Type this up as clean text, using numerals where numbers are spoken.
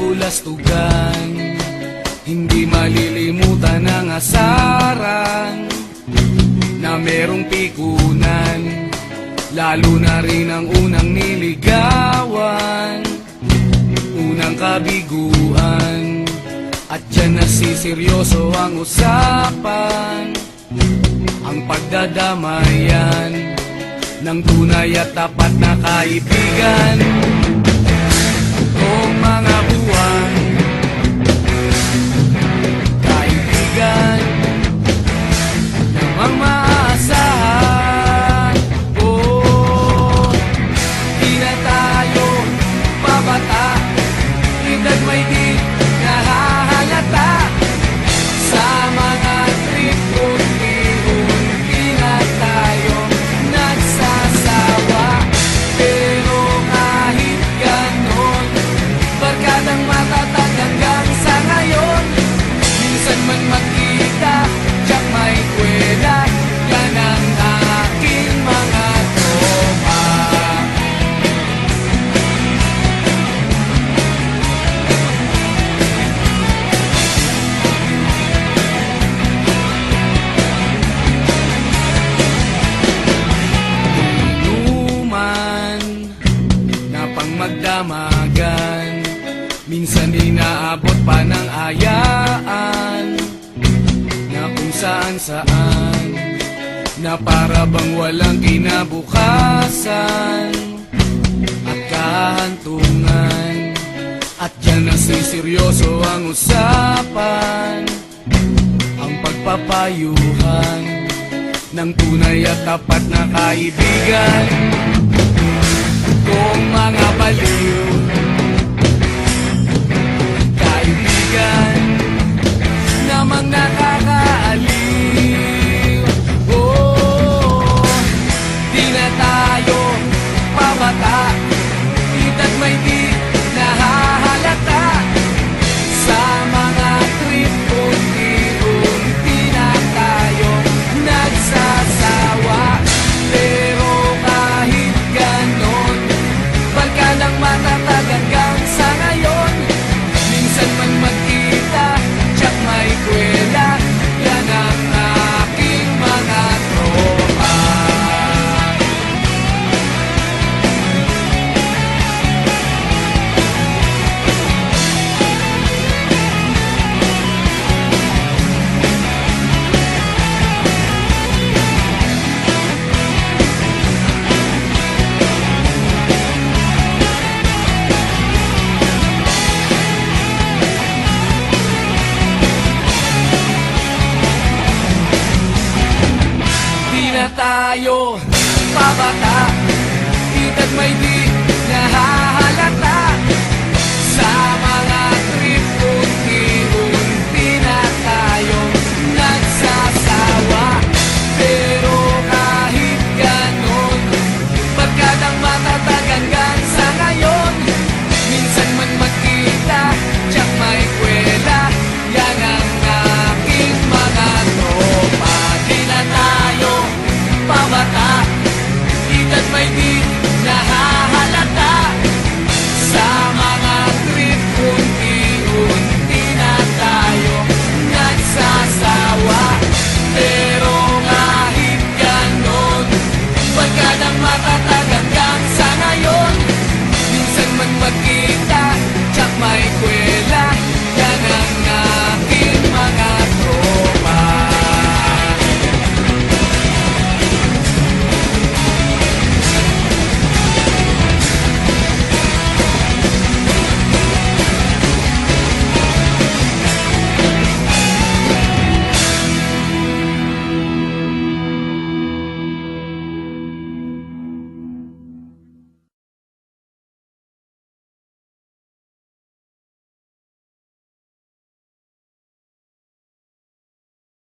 kabulastugan. Hindi malilimutan ang asaran na merong pikunan, lalo na rin ang unang niligawan, unang kabiguan. At dyan nasiseryoso ang usapan, ang pagdadamayan ng tunay at tapat na kaibigan. Kung mga buwan, kaibigan namang maaasahan. Oh, di na tayo babata, edad may di nahahalata. Sa mga trip unti-unti na tayo nagsasawa. Pero kahit ganon, barkadang matatag hanggang sa ngayon. Minsan man magkita, tiyak may kwela, yan ang aking mga tropa. Inuman na pang magdamagan, minsan inaabot pa ng ayaan, na kung saan-saan, na para bang walang kinabukasan at kahantungan. At dyan nasiseryoso ang usapan, ang pagpapayuhan ng tunay at tapat na kaibigan. Kung mga baliw, kaibigan namang nakakaaliw. Oh, di na tayo pabata, edad may di nahahalata. Sa mga trip unti-unti na tayo nagsasawa. Pero kahit ganon, barkadang matatag hanggang sa ngayon. Minsan man magkita, tiyak may kwela, yan ang aking mga tropa. Di na tayo pabata, edad may di